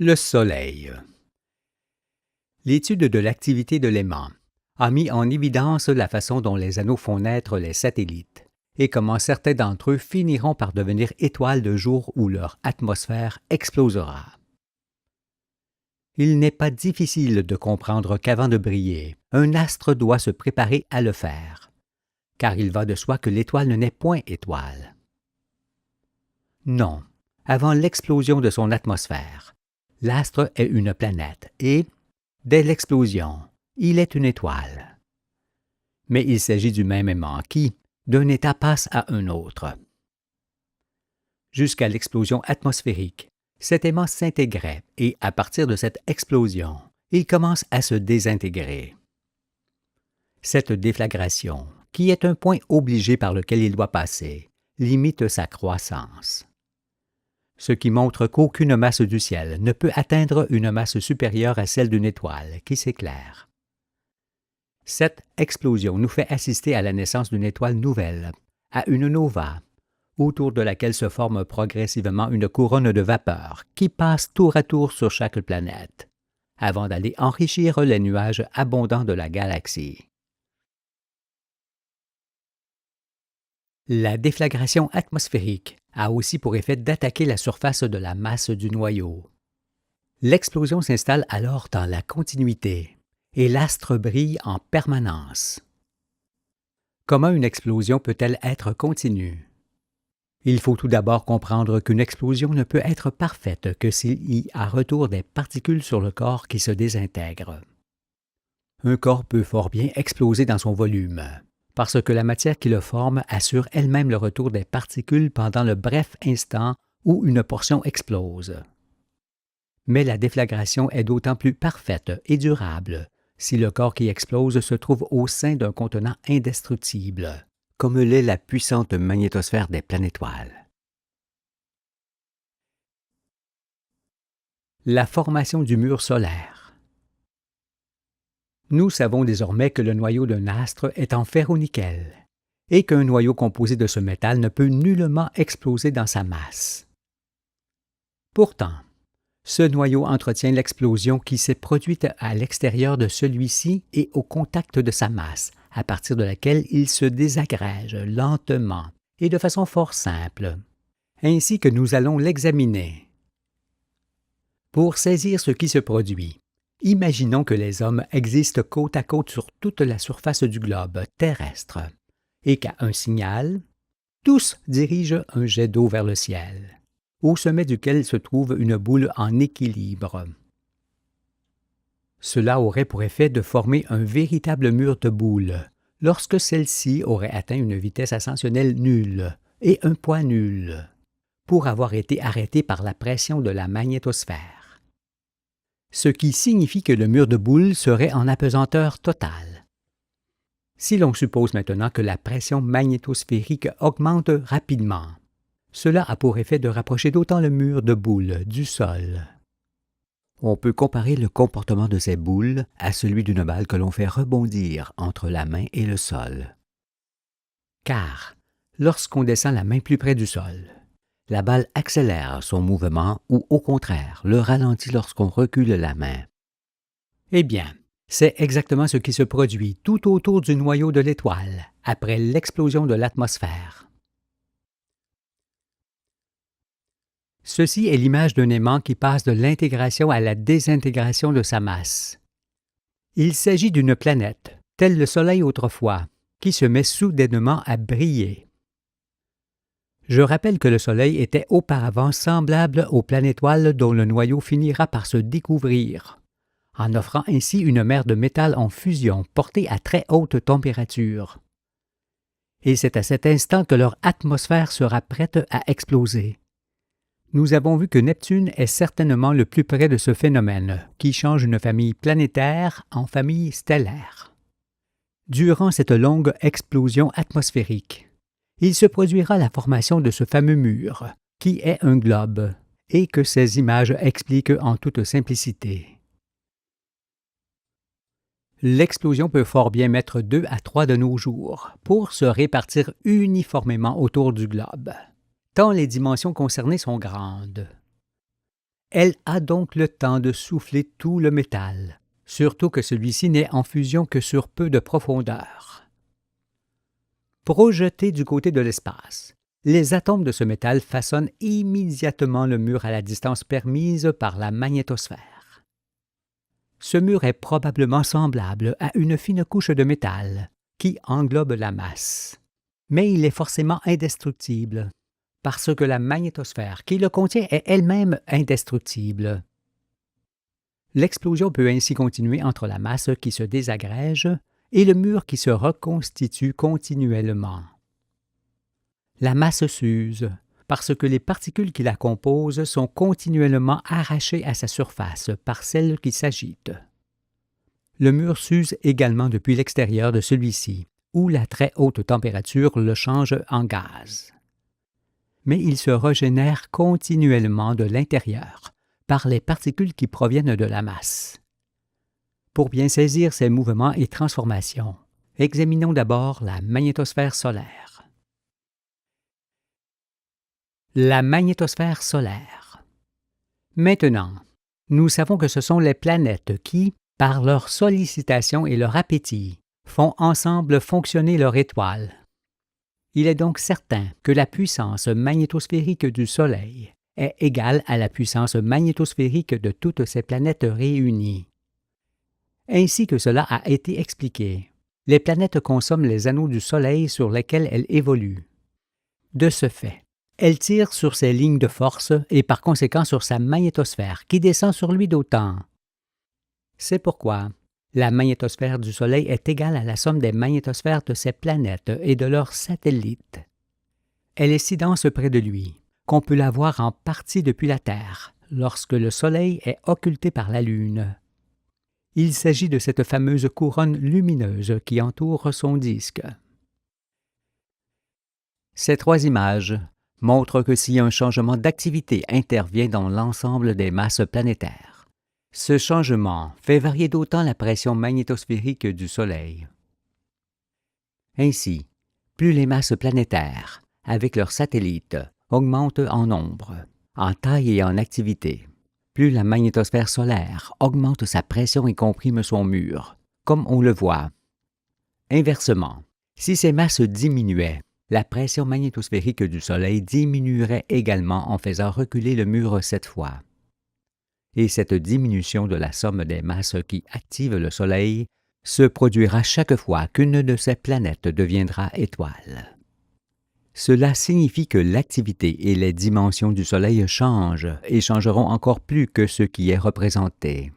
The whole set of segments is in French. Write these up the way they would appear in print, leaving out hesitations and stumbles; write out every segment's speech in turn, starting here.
Le Soleil. L'étude de l'activité de l'aimant a mis en évidence la façon dont les anneaux font naître les satellites et comment certains d'entre eux finiront par devenir étoiles le jour où leur atmosphère explosera. Il n'est pas difficile de comprendre qu'avant de briller, un astre doit se préparer à le faire, car il va de soi que l'étoile n'est point étoile. Non, avant l'explosion de son atmosphère, l'astre est une planète et, dès l'explosion, il est une étoile. Mais il s'agit du même aimant qui, d'un état, passe à un autre. Jusqu'à l'explosion atmosphérique, cet aimant s'intégrait et, à partir de cette explosion, il commence à se désintégrer. Cette déflagration, qui est un point obligé par lequel il doit passer, limite sa croissance. Ce qui montre qu'aucune masse du ciel ne peut atteindre une masse supérieure à celle d'une étoile qui s'éclaire. Cette explosion nous fait assister à la naissance d'une étoile nouvelle, à une nova, autour de laquelle se forme progressivement une couronne de vapeur qui passe tour à tour sur chaque planète, avant d'aller enrichir les nuages abondants de la galaxie. La déflagration atmosphérique a aussi pour effet d'attaquer la surface de la masse du noyau. L'explosion s'installe alors dans la continuité et l'astre brille en permanence. Comment une explosion peut-elle être continue? Il faut tout d'abord comprendre qu'une explosion ne peut être parfaite que s'il y a retour des particules sur le corps qui se désintègrent. Un corps peut fort bien exploser dans son volume, parce que la matière qui le forme assure elle-même le retour des particules pendant le bref instant où une portion explose. Mais la déflagration est d'autant plus parfaite et durable si le corps qui explose se trouve au sein d'un contenant indestructible, comme l'est la puissante magnétosphère des planétoiles. La formation du mur solaire. Nous savons désormais que le noyau d'un astre est en ferro-nickel et qu'un noyau composé de ce métal ne peut nullement exploser dans sa masse. Pourtant, ce noyau entretient l'explosion qui s'est produite à l'extérieur de celui-ci et au contact de sa masse, à partir de laquelle il se désagrège lentement et de façon fort simple, ainsi que nous allons l'examiner. Pour saisir ce qui se produit, imaginons que les hommes existent côte à côte sur toute la surface du globe terrestre et qu'à un signal, tous dirigent un jet d'eau vers le ciel, au sommet duquel se trouve une boule en équilibre. Cela aurait pour effet de former un véritable mur de boules lorsque celle-ci aurait atteint une vitesse ascensionnelle nulle et un poids nul, pour avoir été arrêtée par la pression de la magnétosphère. Ce qui signifie que le mur de boules serait en apesanteur totale. Si l'on suppose maintenant que la pression magnétosphérique augmente rapidement, cela a pour effet de rapprocher d'autant le mur de boules du sol. On peut comparer le comportement de ces boules à celui d'une balle que l'on fait rebondir entre la main et le sol. Car, lorsqu'on descend la main plus près du sol, la balle accélère son mouvement ou, au contraire, le ralentit lorsqu'on recule la main. Eh bien, c'est exactement ce qui se produit tout autour du noyau de l'étoile après l'explosion de l'atmosphère. Ceci est l'image d'un aimant qui passe de l'intégration à la désintégration de sa masse. Il s'agit d'une planète, telle le Soleil autrefois, qui se met soudainement à briller. Je rappelle que le Soleil était auparavant semblable aux planétoiles dont le noyau finira par se découvrir, en offrant ainsi une mer de métal en fusion portée à très haute température. Et c'est à cet instant que leur atmosphère sera prête à exploser. Nous avons vu que Neptune est certainement le plus près de ce phénomène, qui change une famille planétaire en famille stellaire. Durant cette longue explosion atmosphérique, il se produira la formation de ce fameux mur, qui est un globe, et que ces images expliquent en toute simplicité. L'explosion peut fort bien mettre 2 à 3 de nos jours pour se répartir uniformément autour du globe, tant les dimensions concernées sont grandes. Elle a donc le temps de souffler tout le métal, surtout que celui-ci n'est en fusion que sur peu de profondeur. Projetés du côté de l'espace, les atomes de ce métal façonnent immédiatement le mur à la distance permise par la magnétosphère. Ce mur est probablement semblable à une fine couche de métal qui englobe la masse. Mais il est forcément indestructible, parce que la magnétosphère qui le contient est elle-même indestructible. L'explosion peut ainsi continuer entre la masse qui se désagrège et le mur qui se reconstitue continuellement. La masse s'use parce que les particules qui la composent sont continuellement arrachées à sa surface par celles qui s'agitent. Le mur s'use également depuis l'extérieur de celui-ci, où la très haute température le change en gaz. Mais il se régénère continuellement de l'intérieur par les particules qui proviennent de la masse. Pour bien saisir ces mouvements et transformations, examinons d'abord la magnétosphère solaire. La magnétosphère solaire. Maintenant, nous savons que ce sont les planètes qui, par leur sollicitation et leur appétit, font ensemble fonctionner leur étoile. Il est donc certain que la puissance magnétosphérique du Soleil est égale à la puissance magnétosphérique de toutes ces planètes réunies. Ainsi que cela a été expliqué, les planètes consomment les anneaux du Soleil sur lesquels elles évoluent. De ce fait, elles tirent sur ses lignes de force et par conséquent sur sa magnétosphère qui descend sur lui d'autant. C'est pourquoi la magnétosphère du Soleil est égale à la somme des magnétosphères de ces planètes et de leurs satellites. Elle est si dense près de lui qu'on peut la voir en partie depuis la Terre, lorsque le Soleil est occulté par la Lune. Il s'agit de cette fameuse couronne lumineuse qui entoure son disque. Ces trois images montrent que si un changement d'activité intervient dans l'ensemble des masses planétaires, ce changement fait varier d'autant la pression magnétosphérique du Soleil. Ainsi, plus les masses planétaires, avec leurs satellites, augmentent en nombre, en taille et en activité, plus la magnétosphère solaire augmente sa pression et comprime son mur, comme on le voit. Inversement, si ces masses diminuaient, la pression magnétosphérique du Soleil diminuerait également en faisant reculer le mur 7 fois. Et cette diminution de la somme des masses qui activent le Soleil se produira chaque fois qu'une de ces planètes deviendra étoile. Cela signifie que l'activité et les dimensions du Soleil changent et changeront encore plus que ce qui est représenté.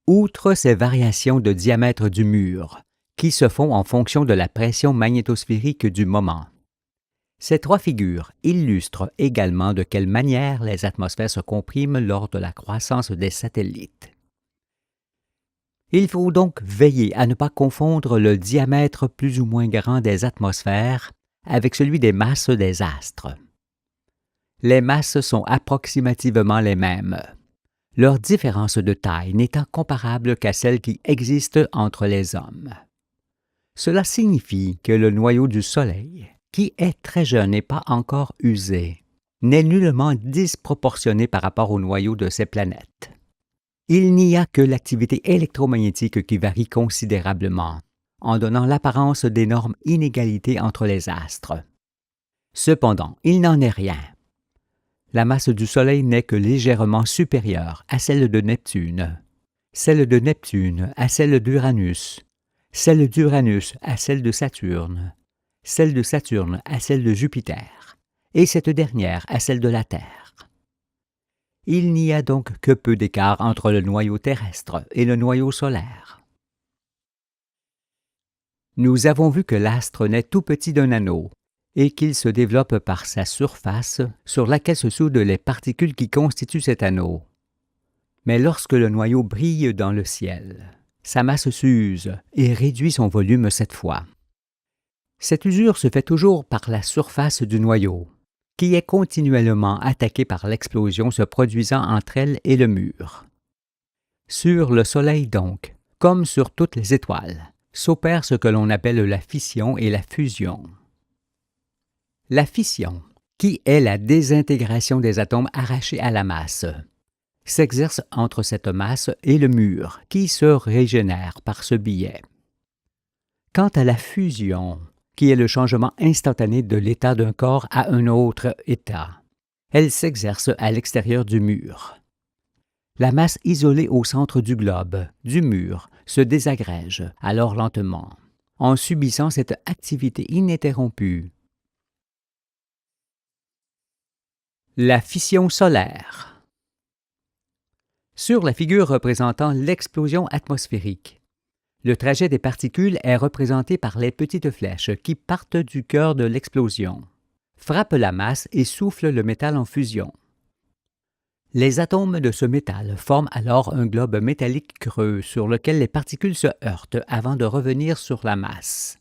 Outre ces variations de diamètre du mur, qui se font en fonction de la pression magnétosphérique du moment, ces trois figures illustrent également de quelle manière les atmosphères se compriment lors de la croissance des satellites. Il faut donc veiller à ne pas confondre le diamètre plus ou moins grand des atmosphères avec celui des masses des astres. Les masses sont approximativement les mêmes, leur différence de taille n'étant comparable qu'à celle qui existe entre les hommes. Cela signifie que le noyau du Soleil, qui est très jeune et pas encore usé, n'est nullement disproportionné par rapport au noyau de ces planètes. Il n'y a que l'activité électromagnétique qui varie considérablement, en donnant l'apparence d'énormes inégalités entre les astres. Cependant, il n'en est rien. La masse du Soleil n'est que légèrement supérieure à celle de Neptune, celle de Neptune à celle d'Uranus, celle d'Uranus à celle de Saturne, celle de Saturne à celle de Jupiter, et cette dernière à celle de la Terre. Il n'y a donc que peu d'écart entre le noyau terrestre et le noyau solaire. Nous avons vu que l'astre naît tout petit d'un anneau et qu'il se développe par sa surface sur laquelle se soudent les particules qui constituent cet anneau. Mais lorsque le noyau brille dans le ciel, sa masse s'use et réduit son volume 7 fois. Cette usure se fait toujours par la surface du noyau, qui est continuellement attaquée par l'explosion se produisant entre elle et le mur. Sur le Soleil donc, comme sur toutes les étoiles, s'opère ce que l'on appelle la fission et la fusion. La fission qui est la désintégration des atomes arrachés à la masse, s'exerce entre cette masse et le mur, qui se régénère par ce biais. Quant à la fusion, qui est le changement instantané de l'état d'un corps à un autre état, elle s'exerce à l'extérieur du mur. La masse isolée au centre du globe, du mur, se désagrège alors lentement, en subissant cette activité ininterrompue. La fission solaire. Sur la figure représentant l'explosion atmosphérique, le trajet des particules est représenté par les petites flèches qui partent du cœur de l'explosion, frappent la masse et soufflent le métal en fusion. Les atomes de ce métal forment alors un globe métallique creux sur lequel les particules se heurtent avant de revenir sur la masse,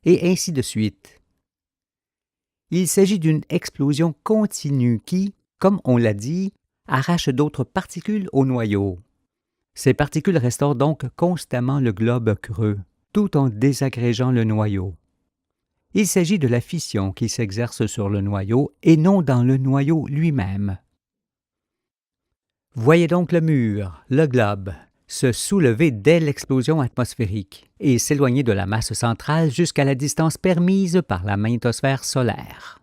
et ainsi de suite. Il s'agit d'une explosion continue qui, comme on l'a dit, arrache d'autres particules au noyau. Ces particules restaurent donc constamment le globe creux, tout en désagrégeant le noyau. Il s'agit de la fission qui s'exerce sur le noyau et non dans le noyau lui-même. Voyez donc le mur, le globe, se soulever dès l'explosion atmosphérique et s'éloigner de la masse centrale jusqu'à la distance permise par la magnétosphère solaire.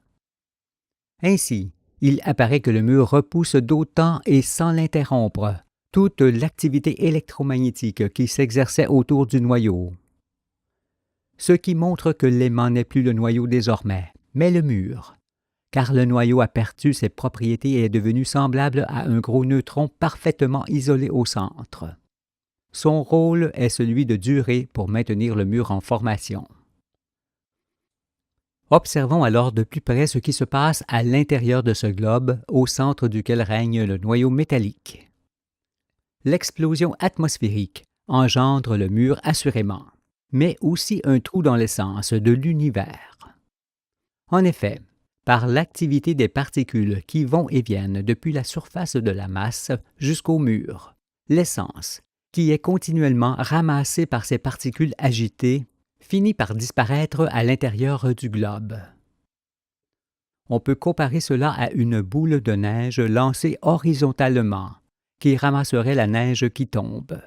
Ainsi, il apparaît que le mur repousse d'autant et sans l'interrompre toute l'activité électromagnétique qui s'exerçait autour du noyau. Ce qui montre que l'aimant n'est plus le noyau désormais, mais le mur, car le noyau a perdu ses propriétés et est devenu semblable à un gros neutron parfaitement isolé au centre. Son rôle est celui de durer pour maintenir le mur en formation. Observons alors de plus près ce qui se passe à l'intérieur de ce globe, au centre duquel règne le noyau métallique. L'explosion atmosphérique engendre le mur assurément, mais aussi un trou dans l'essence de l'univers. En effet, par l'activité des particules qui vont et viennent depuis la surface de la masse jusqu'au mur, l'essence, qui est continuellement ramassée par ces particules agitées, finit par disparaître à l'intérieur du globe. On peut comparer cela à une boule de neige lancée horizontalement, qui ramasserait la neige qui tombe.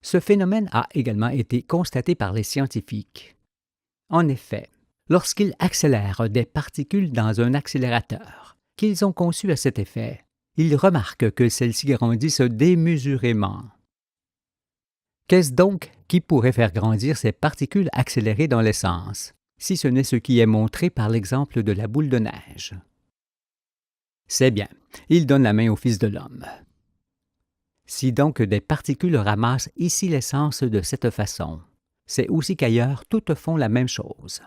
Ce phénomène a également été constaté par les scientifiques. En effet, lorsqu'ils accélèrent des particules dans un accélérateur qu'ils ont conçu à cet effet, ils remarquent que celles-ci grandissent démesurément. Qu'est-ce donc qui pourrait faire grandir ces particules accélérées dans l'essence, si ce n'est ce qui est montré par l'exemple de la boule de neige? C'est bien, il donne la main au Fils de l'homme. Si donc des particules ramassent ici l'essence de cette façon, c'est aussi qu'ailleurs toutes font la même chose.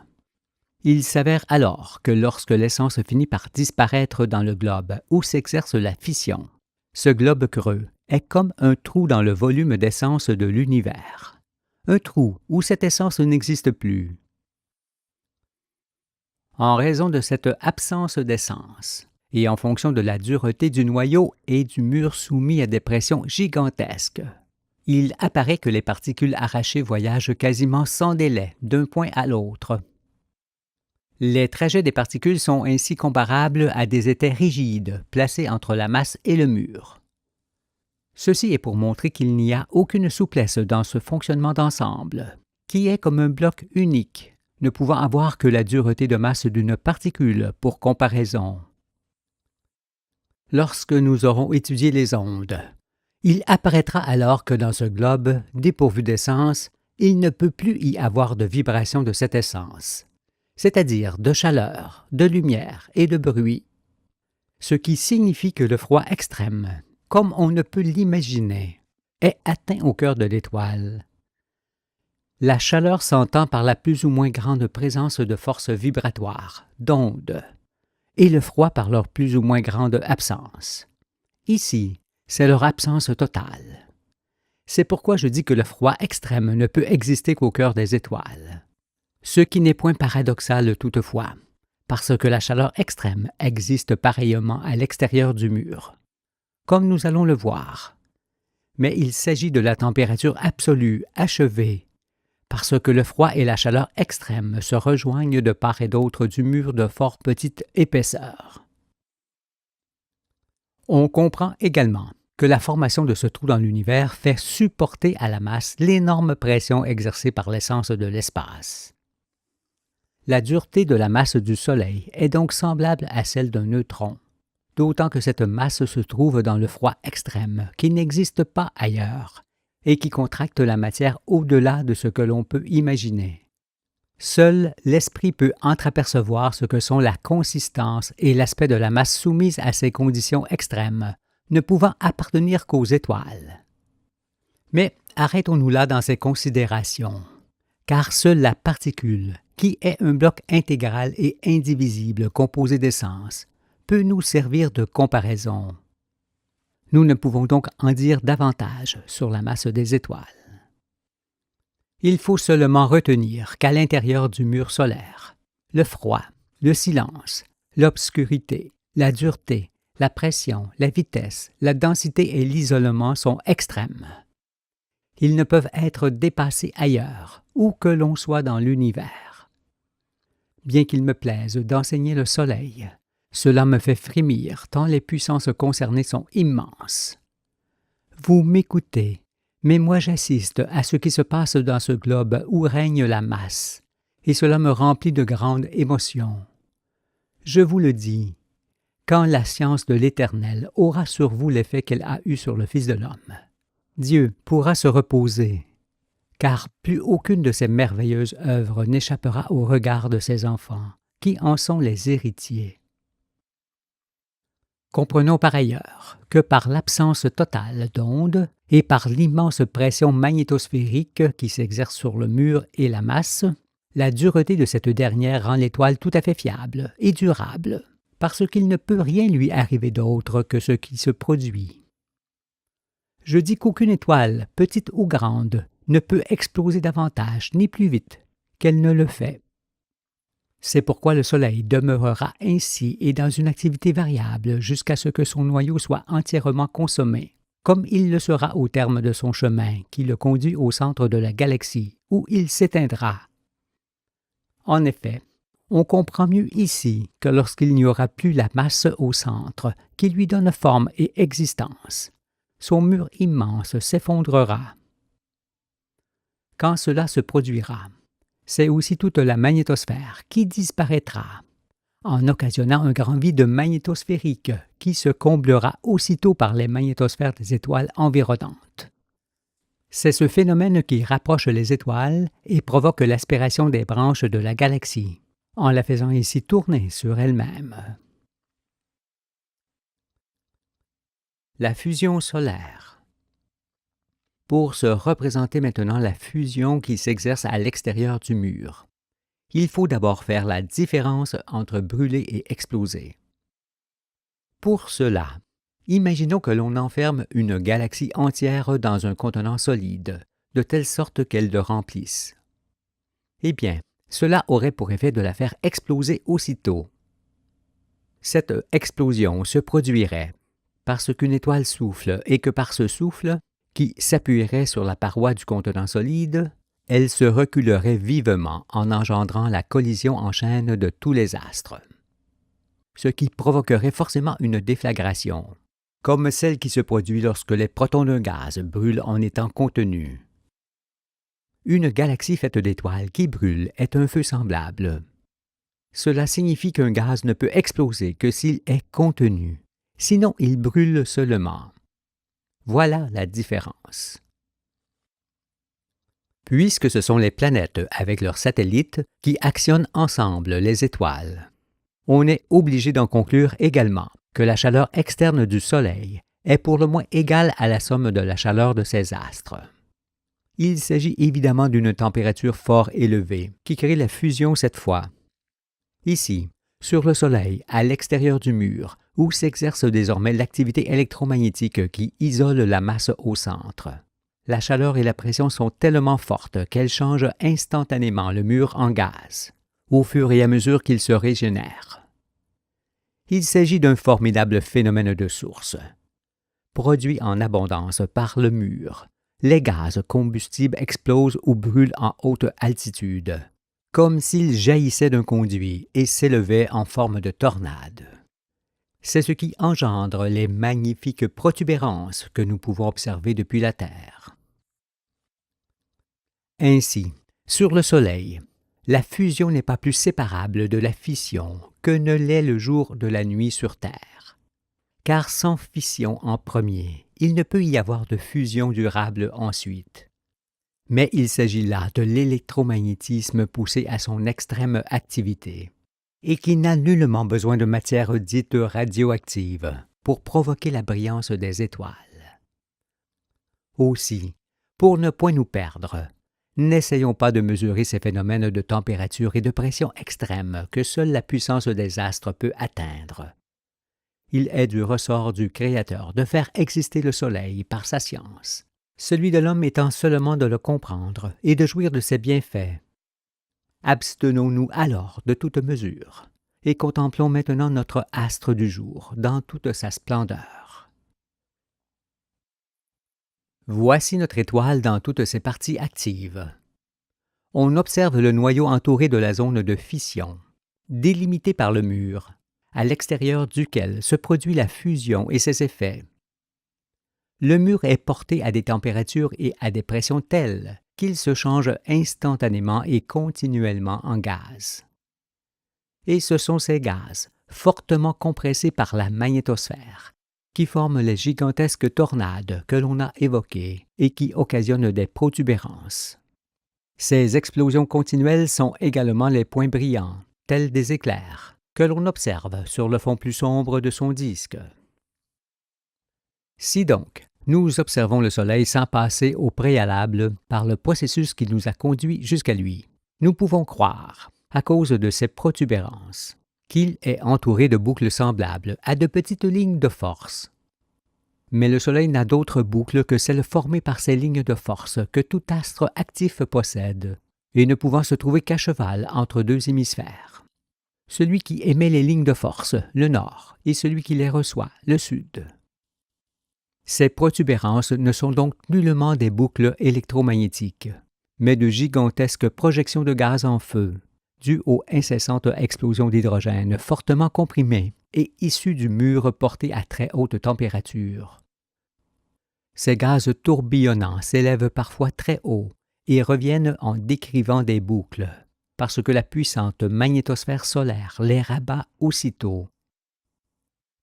Il s'avère alors que lorsque l'essence finit par disparaître dans le globe où s'exerce la fission, ce globe creux est comme un trou dans le volume d'essence de l'univers, un trou où cette essence n'existe plus. En raison de cette absence d'essence, et en fonction de la dureté du noyau et du mur soumis à des pressions gigantesques, il apparaît que les particules arrachées voyagent quasiment sans délai d'un point à l'autre. Les trajets des particules sont ainsi comparables à des étais rigides placés entre la masse et le mur. Ceci est pour montrer qu'il n'y a aucune souplesse dans ce fonctionnement d'ensemble, qui est comme un bloc unique, ne pouvant avoir que la dureté de masse d'une particule pour comparaison. Lorsque nous aurons étudié les ondes, il apparaîtra alors que dans ce globe, dépourvu d'essence, il ne peut plus y avoir de vibration de cette essence, c'est-à-dire de chaleur, de lumière et de bruit, ce qui signifie que le froid extrême, comme on ne peut l'imaginer, est atteint au cœur de l'étoile. La chaleur s'entend par la plus ou moins grande présence de forces vibratoires, d'ondes, et le froid par leur plus ou moins grande absence. Ici, c'est leur absence totale. C'est pourquoi je dis que le froid extrême ne peut exister qu'au cœur des étoiles. Ce qui n'est point paradoxal toutefois, parce que la chaleur extrême existe pareillement à l'extérieur du mur, comme nous allons le voir. Mais il s'agit de la température absolue, achevée, parce que le froid et la chaleur extrême se rejoignent de part et d'autre du mur de fort petite épaisseur. On comprend également que la formation de ce trou dans l'univers fait supporter à la masse l'énorme pression exercée par l'essence de l'espace. La dureté de la masse du Soleil est donc semblable à celle d'un neutron, d'autant que cette masse se trouve dans le froid extrême qui n'existe pas ailleurs et qui contracte la matière au-delà de ce que l'on peut imaginer. Seul l'esprit peut entreapercevoir ce que sont la consistance et l'aspect de la masse soumise à ces conditions extrêmes, ne pouvant appartenir qu'aux étoiles. Mais arrêtons-nous là dans ces considérations, car seule la particule, qui est un bloc intégral et indivisible composé d'essence, peut nous servir de comparaison. Nous ne pouvons donc en dire davantage sur la masse des étoiles. Il faut seulement retenir qu'à l'intérieur du mur solaire, le froid, le silence, l'obscurité, la dureté, la pression, la vitesse, la densité et l'isolement sont extrêmes. Ils ne peuvent être dépassés ailleurs, où que l'on soit dans l'univers. Bien qu'il me plaise d'enseigner le Soleil, cela me fait frémir tant les puissances concernées sont immenses. Vous m'écoutez, mais moi j'assiste à ce qui se passe dans ce globe où règne la masse, et cela me remplit de grande émotion. Je vous le dis, quand la science de l'Éternel aura sur vous l'effet qu'elle a eu sur le Fils de l'homme, Dieu pourra se reposer, car plus aucune de ces merveilleuses œuvres n'échappera au regard de ses enfants, qui en sont les héritiers. Comprenons par ailleurs que par l'absence totale d'ondes et par l'immense pression magnétosphérique qui s'exerce sur le mur et la masse, la dureté de cette dernière rend l'étoile tout à fait fiable et durable, parce qu'il ne peut rien lui arriver d'autre que ce qui se produit. Je dis qu'aucune étoile, petite ou grande, ne peut exploser davantage ni plus vite qu'elle ne le fait. C'est pourquoi le Soleil demeurera ainsi et dans une activité variable jusqu'à ce que son noyau soit entièrement consommé, comme il le sera au terme de son chemin qui le conduit au centre de la galaxie, où il s'éteindra. En effet, on comprend mieux ici que lorsqu'il n'y aura plus la masse au centre qui lui donne forme et existence, son mur immense s'effondrera. Quand cela se produira, c'est aussi toute la magnétosphère qui disparaîtra, en occasionnant un grand vide magnétosphérique qui se comblera aussitôt par les magnétosphères des étoiles environnantes. C'est ce phénomène qui rapproche les étoiles et provoque l'aspiration des branches de la galaxie, en la faisant ainsi tourner sur elle-même. La fusion solaire. Pour se représenter maintenant la fusion qui s'exerce à l'extérieur du mur, il faut d'abord faire la différence entre brûler et exploser. Pour cela, imaginons que l'on enferme une galaxie entière dans un contenant solide, de telle sorte qu'elle le remplisse. Eh bien, cela aurait pour effet de la faire exploser aussitôt. Cette explosion se produirait parce qu'une étoile souffle et que par ce souffle, qui s'appuierait sur la paroi du contenant solide, elle se reculerait vivement en engendrant la collision en chaîne de tous les astres, ce qui provoquerait forcément une déflagration, comme celle qui se produit lorsque les protons d'un gaz brûlent en étant contenus. Une galaxie faite d'étoiles qui brûlent est un feu semblable. Cela signifie qu'un gaz ne peut exploser que s'il est contenu, sinon il brûle seulement. Voilà la différence. Puisque ce sont les planètes avec leurs satellites qui actionnent ensemble les étoiles, on est obligé d'en conclure également que la chaleur externe du Soleil est pour le moins égale à la somme de la chaleur de ses astres. Il s'agit évidemment d'une température fort élevée qui crée la fusion cette fois. Ici, sur le Soleil, à l'extérieur du mur, où s'exerce désormais l'activité électromagnétique qui isole la masse au centre. La chaleur et la pression sont tellement fortes qu'elles changent instantanément le mur en gaz, au fur et à mesure qu'il se régénère. Il s'agit d'un formidable phénomène de source, produit en abondance par le mur, les gaz combustibles explosent ou brûlent en haute altitude, comme s'ils jaillissaient d'un conduit et s'élevaient en forme de tornade. C'est ce qui engendre les magnifiques protubérances que nous pouvons observer depuis la Terre. Ainsi, sur le Soleil, la fusion n'est pas plus séparable de la fission que ne l'est le jour de la nuit sur Terre. Car sans fission en premier, il ne peut y avoir de fusion durable ensuite. Mais il s'agit là de l'électromagnétisme poussé à son extrême activité, et qui n'a nullement besoin de matière dite radioactive pour provoquer la brillance des étoiles. Aussi, pour ne point nous perdre, n'essayons pas de mesurer ces phénomènes de température et de pression extrêmes que seule la puissance des astres peut atteindre. Il est du ressort du Créateur de faire exister le Soleil par sa science, celui de l'homme étant seulement de le comprendre et de jouir de ses bienfaits. Abstenons-nous alors de toute mesure et contemplons maintenant notre astre du jour dans toute sa splendeur. Voici notre étoile dans toutes ses parties actives. On observe le noyau entouré de la zone de fission, délimité par le mur, à l'extérieur duquel se produit la fusion et ses effets. Le mur est porté à des températures et à des pressions telles qu'il se change instantanément et continuellement en gaz. Et ce sont ces gaz, fortement compressés par la magnétosphère, qui forment les gigantesques tornades que l'on a évoquées et qui occasionnent des protubérances. Ces explosions continuelles sont également les points brillants, tels des éclairs, que l'on observe sur le fond plus sombre de son disque. Si donc, nous observons le Soleil sans passer au préalable par le processus qui nous a conduits jusqu'à lui, nous pouvons croire, à cause de ces protubérances, qu'il est entouré de boucles semblables à de petites lignes de force. Mais le Soleil n'a d'autres boucles que celles formées par ces lignes de force que tout astre actif possède, et ne pouvant se trouver qu'à cheval entre deux hémisphères. Celui qui émet les lignes de force, le nord, et celui qui les reçoit, le sud. Ces protubérances ne sont donc nullement des boucles électromagnétiques, mais de gigantesques projections de gaz en feu, dues aux incessantes explosions d'hydrogène fortement comprimées et issues du mur porté à très haute température. Ces gaz tourbillonnants s'élèvent parfois très haut et reviennent en décrivant des boucles, parce que la puissante magnétosphère solaire les rabat aussitôt.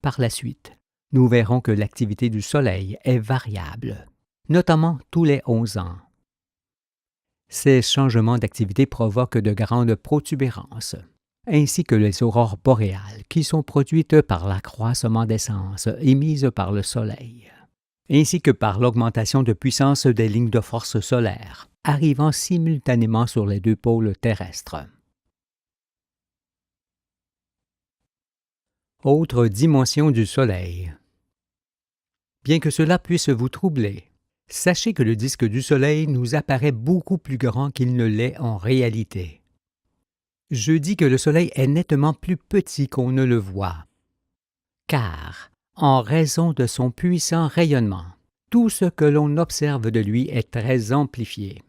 Par la suite, nous verrons que l'activité du Soleil est variable, notamment tous les 11 ans. Ces changements d'activité provoquent de grandes protubérances, ainsi que les aurores boréales qui sont produites par l'accroissement d'essence émise par le Soleil, ainsi que par l'augmentation de puissance des lignes de force solaires, arrivant simultanément sur les deux pôles terrestres. Autre dimension du Soleil. Bien que cela puisse vous troubler, sachez que le disque du Soleil nous apparaît beaucoup plus grand qu'il ne l'est en réalité. Je dis que le Soleil est nettement plus petit qu'on ne le voit, car, en raison de son puissant rayonnement, tout ce que l'on observe de lui est très amplifié.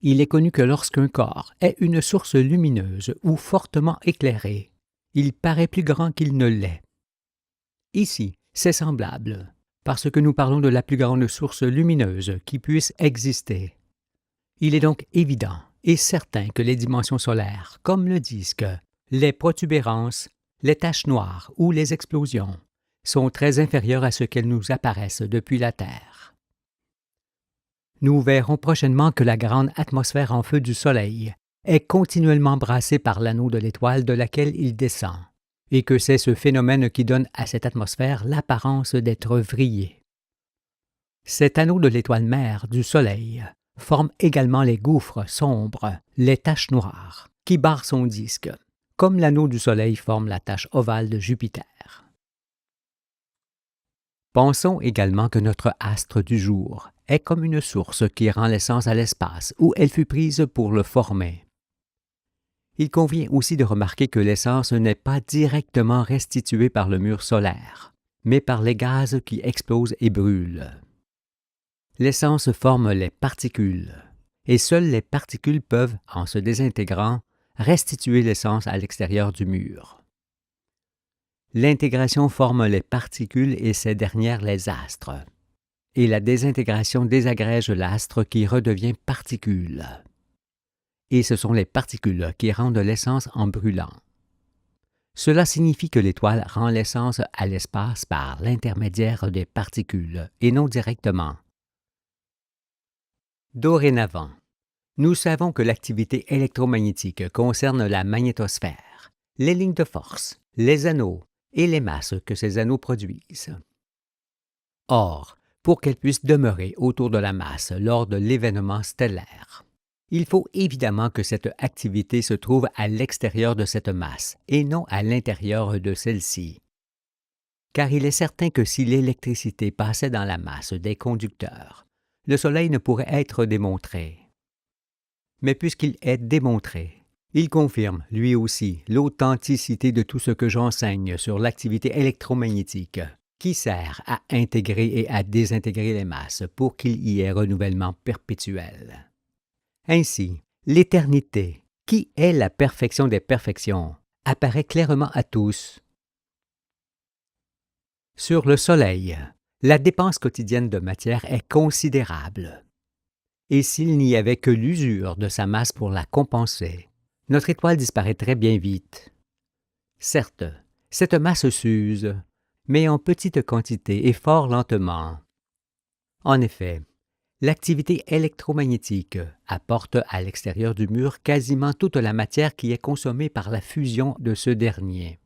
Il est connu que lorsqu'un corps est une source lumineuse ou fortement éclairée, il paraît plus grand qu'il ne l'est. Ici, c'est semblable, parce que nous parlons de la plus grande source lumineuse qui puisse exister. Il est donc évident et certain que les dimensions solaires, comme le disque, les protubérances, les taches noires ou les explosions, sont très inférieures à ce qu'elles nous apparaissent depuis la Terre. Nous verrons prochainement que la grande atmosphère en feu du Soleil est continuellement brassée par l'anneau de l'étoile de laquelle il descend, et que c'est ce phénomène qui donne à cette atmosphère l'apparence d'être vrillée. Cet anneau de l'étoile mère du Soleil forme également les gouffres sombres, les taches noires, qui barrent son disque, comme l'anneau du Soleil forme la tache ovale de Jupiter. Pensons également que notre astre du jour est comme une source qui rend l'essence à l'espace où elle fut prise pour le former. Il convient aussi de remarquer que l'essence n'est pas directement restituée par le mur solaire, mais par les gaz qui explosent et brûlent. L'essence forme les particules, et seules les particules peuvent, en se désintégrant, restituer l'essence à l'extérieur du mur. L'intégration forme les particules et ces dernières les astres, et la désintégration désagrège l'astre qui redevient particule. Et ce sont les particules qui rendent l'essence en brûlant. Cela signifie que l'étoile rend l'essence à l'espace par l'intermédiaire des particules, et non directement. Dorénavant, nous savons que l'activité électromagnétique concerne la magnétosphère, les lignes de force, les anneaux et les masses que ces anneaux produisent. Or, pour qu'elle puisse demeurer autour de la masse lors de l'événement stellaire, il faut évidemment que cette activité se trouve à l'extérieur de cette masse et non à l'intérieur de celle-ci. Car il est certain que si l'électricité passait dans la masse des conducteurs, le Soleil ne pourrait être démontré. Mais puisqu'il est démontré, il confirme, lui aussi, l'authenticité de tout ce que j'enseigne sur l'activité électromagnétique, qui sert à intégrer et à désintégrer les masses pour qu'il y ait renouvellement perpétuel. Ainsi, l'éternité, qui est la perfection des perfections, apparaît clairement à tous. Sur le Soleil, la dépense quotidienne de matière est considérable. Et s'il n'y avait que l'usure de sa masse pour la compenser, notre étoile disparaîtrait bien vite. Certes, cette masse s'use, mais en petite quantité et fort lentement. En effet, l'activité électromagnétique apporte à l'extérieur du mur quasiment toute la matière qui est consommée par la fusion de ce dernier.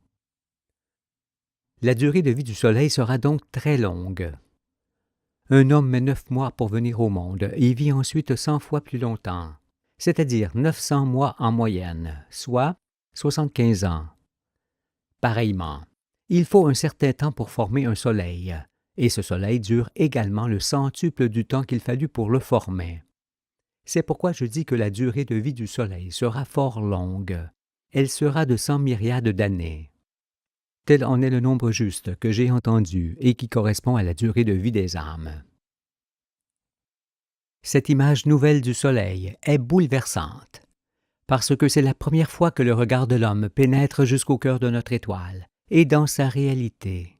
La durée de vie du Soleil sera donc très longue. Un homme met 9 mois pour venir au monde et vit ensuite 100 fois plus longtemps, c'est-à-dire 900 mois en moyenne, soit 75 ans. Pareillement, il faut un certain temps pour former un Soleil, et ce Soleil dure également le centuple du temps qu'il fallut pour le former. C'est pourquoi je dis que la durée de vie du Soleil sera fort longue. Elle sera de 100 myriades d'années. Tel en est le nombre juste que j'ai entendu et qui correspond à la durée de vie des âmes. Cette image nouvelle du Soleil est bouleversante, parce que c'est la première fois que le regard de l'homme pénètre jusqu'au cœur de notre étoile et dans sa réalité.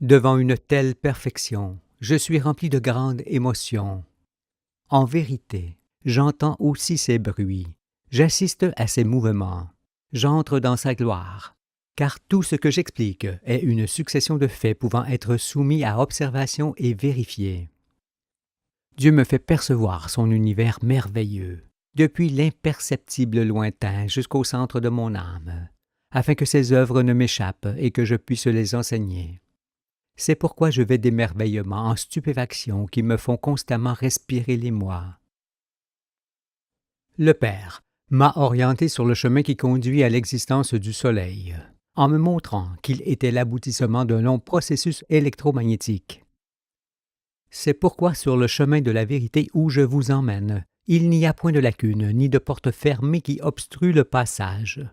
Devant une telle perfection, je suis rempli de grande émotion. En vérité, j'entends aussi ses bruits, j'assiste à ses mouvements, j'entre dans sa gloire, car tout ce que j'explique est une succession de faits pouvant être soumis à observation et vérifiés. Dieu me fait percevoir son univers merveilleux, depuis l'imperceptible lointain jusqu'au centre de mon âme, afin que ses œuvres ne m'échappent et que je puisse les enseigner. C'est pourquoi je vais d'émerveillement en stupéfaction qui me font constamment respirer l'émoi. Le Père m'a orienté sur le chemin qui conduit à l'existence du Soleil, en me montrant qu'il était l'aboutissement d'un long processus électromagnétique. C'est pourquoi sur le chemin de la vérité où je vous emmène, il n'y a point de lacune ni de porte fermée qui obstrue le passage.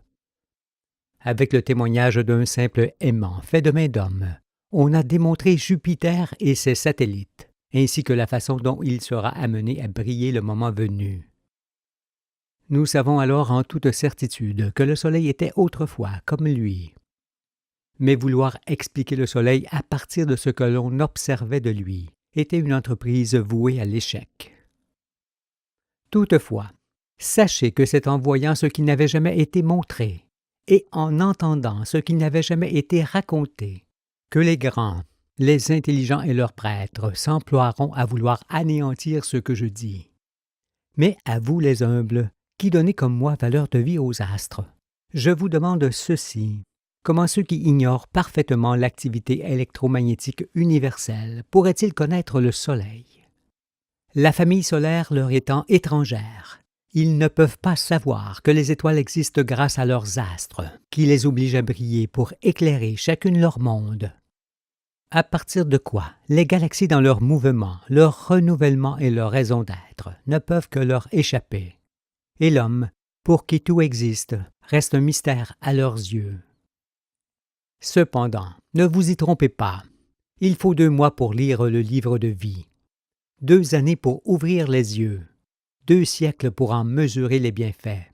Avec le témoignage d'un simple aimant fait de main d'homme, on a démontré Jupiter et ses satellites, ainsi que la façon dont il sera amené à briller le moment venu. Nous savons alors en toute certitude que le Soleil était autrefois comme lui. Mais vouloir expliquer le Soleil à partir de ce que l'on observait de lui était une entreprise vouée à l'échec. Toutefois, sachez que c'est en voyant ce qui n'avait jamais été montré et en entendant ce qui n'avait jamais été raconté que les grands, les intelligents et leurs prêtres s'emploieront à vouloir anéantir ce que je dis. Mais à vous les humbles, qui donnez comme moi valeur de vie aux astres, je vous demande ceci. Comment ceux qui ignorent parfaitement l'activité électromagnétique universelle pourraient-ils connaître le Soleil? La famille solaire leur étant étrangère, ils ne peuvent pas savoir que les étoiles existent grâce à leurs astres, qui les obligent à briller pour éclairer chacune leur monde. À partir de quoi les galaxies dans leur mouvement, leur renouvellement et leur raison d'être ne peuvent que leur échapper. Et l'homme, pour qui tout existe, reste un mystère à leurs yeux. Cependant, ne vous y trompez pas. Il faut 2 mois pour lire le livre de vie. 2 années pour ouvrir les yeux, 2 siècles pour en mesurer les bienfaits,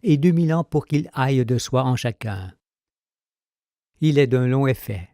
et 2000 ans pour qu'il aille de soi en chacun. Il est d'un long effet,